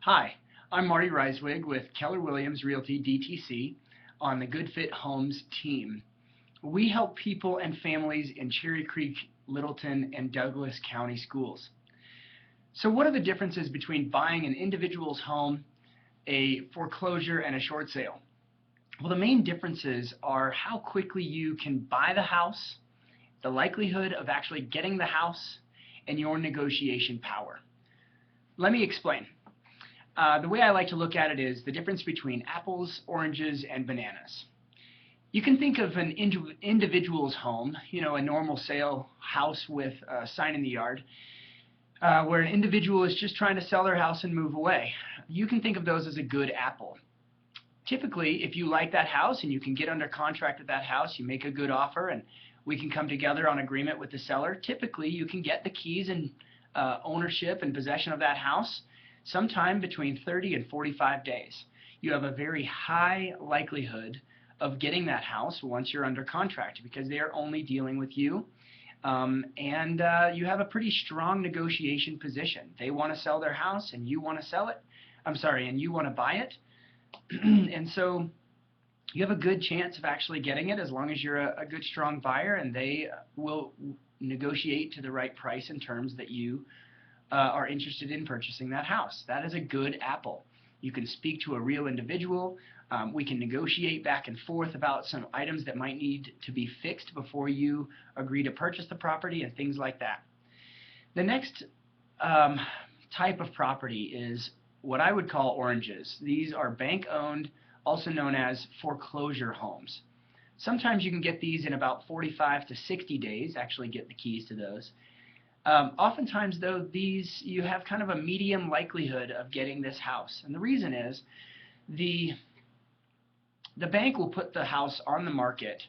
Hi, I'm Marty Reiswig with Keller Williams Realty DTC on the Good Fit Homes team. We help people and families in Cherry Creek, Littleton, and Douglas County schools. So what are the differences between buying an individual's home, a foreclosure, and a short sale? Well, the main differences are how quickly you can buy the house, the likelihood of actually getting the house, and your negotiation power. Let me explain. The way I like to look at it is the difference between apples, oranges, and bananas. You can think of an individual's home, a normal sale house with a sign in the yard, where an individual is just trying to sell their house and move away. You can think of those as a good apple. Typically, if you like that house and you can get under contract with that house, you make a good offer and we can come together on agreement with the seller, typically you can get the keys and ownership and possession of that house sometime between 30 and 45 days. You have a very high likelihood of getting that house once you're under contract because they are only dealing with you, and you have a pretty strong negotiation position. They want to sell their house and you want to sell it. And you want to buy it. And so you have a good chance of actually getting it as long as you're a good strong buyer and they will negotiate to the right price and terms that you are interested in purchasing that house. That is a good apple. You can speak to a real individual. We can negotiate back and forth about some items that might need to be fixed before you agree to purchase the property and things like that. The next type of property is what I would call oranges. These are bank-owned, also known as foreclosure homes. Sometimes you can get these in about 45 to 60 days, actually get the keys to those. Oftentimes, though, you have kind of a medium likelihood of getting this house. And the reason is the bank will put the house on the market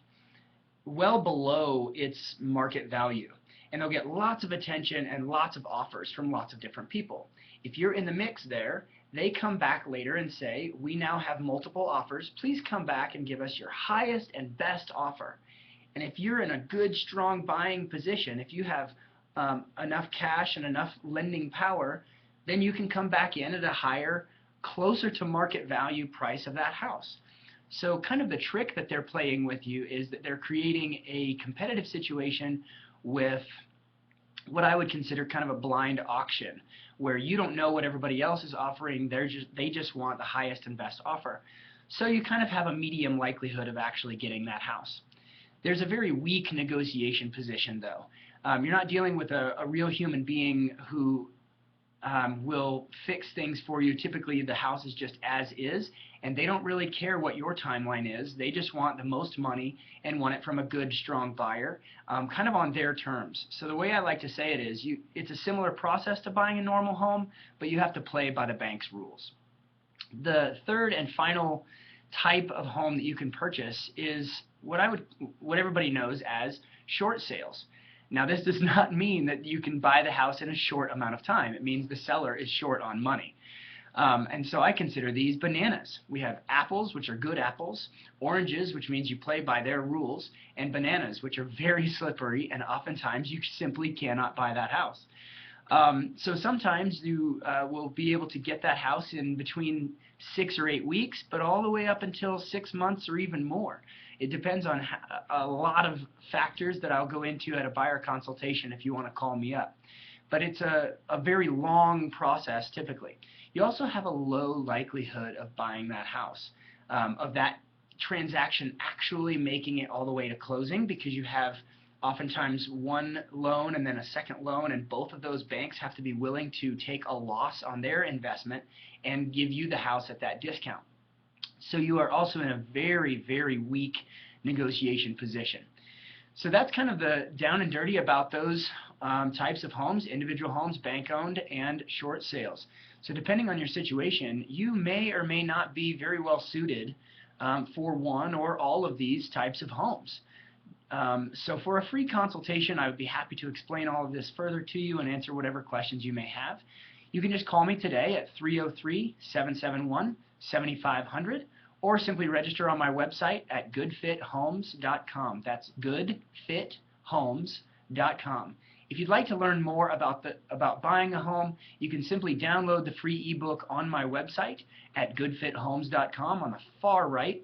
well below its market value. And they'll get lots of attention and lots of offers from lots of different people. If you're in the mix there, they come back later and say, we now have multiple offers. Please come back and give us your highest and best offer. And if you're in a good, strong buying position, if you have enough cash and enough lending power, then you can come back in at a higher, closer to market value price of that house. So kind of the trick that they're playing with you is that they're creating a competitive situation with what I would consider kind of a blind auction, where you don't know what everybody else is offering. They just want the highest and best offer. So you kind of have a medium likelihood of actually getting that house. There's a very weak negotiation position, though. You're not dealing with a real human being who will fix things for you. Typically, the house is just as is, and they don't really care what your timeline is. They just want the most money and want it from a good, strong buyer, kind of on their terms. So the way I like to say it is, it's a similar process to buying a normal home, but you have to play by the bank's rules. The third and final type of home that you can purchase is what everybody knows as short sales. Now, this does not mean that you can buy the house in a short amount of time. It means the seller is short on money. And so I consider these bananas. We have apples, which are good apples, oranges, which means you play by their rules, and bananas, which are very slippery, and oftentimes you simply cannot buy that house. So sometimes you will be able to get that house in between 6 or 8 weeks, but all the way up until 6 months or even more. It depends on a lot of factors that I'll go into at a buyer consultation if you want to call me up. But it's a very long process typically. You also have a low likelihood of buying that house, of that transaction actually making it all the way to closing, because you have oftentimes one loan and then a second loan, and both of those banks have to be willing to take a loss on their investment and give you the house at that discount. So you are also in a very, very weak negotiation position. So that's kind of the down and dirty about those types of homes: individual homes, bank-owned, and short sales. So depending on your situation, you may or may not be very well suited for one or all of these types of homes. So for a free consultation, I would be happy to explain all of this further to you and answer whatever questions you may have. You can just call me today at 303-771-7500, or simply register on my website at goodfithomes.com. That's goodfithomes.com. If you'd like to learn more about buying a home, you can simply download the free ebook on my website at goodfithomes.com on the far right.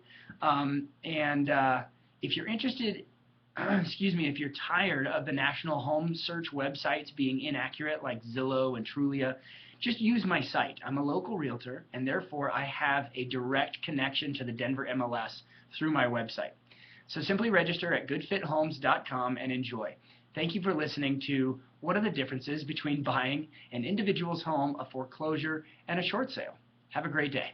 If you're interested, excuse me, if you're tired of the national home search websites being inaccurate like Zillow and Trulia, just use my site. I'm a local realtor, and therefore I have a direct connection to the Denver MLS through my website. So simply register at goodfithomes.com and enjoy. Thank you for listening to What are the Differences Between Buying an Individual's Home, a Foreclosure, and a Short Sale. Have a great day.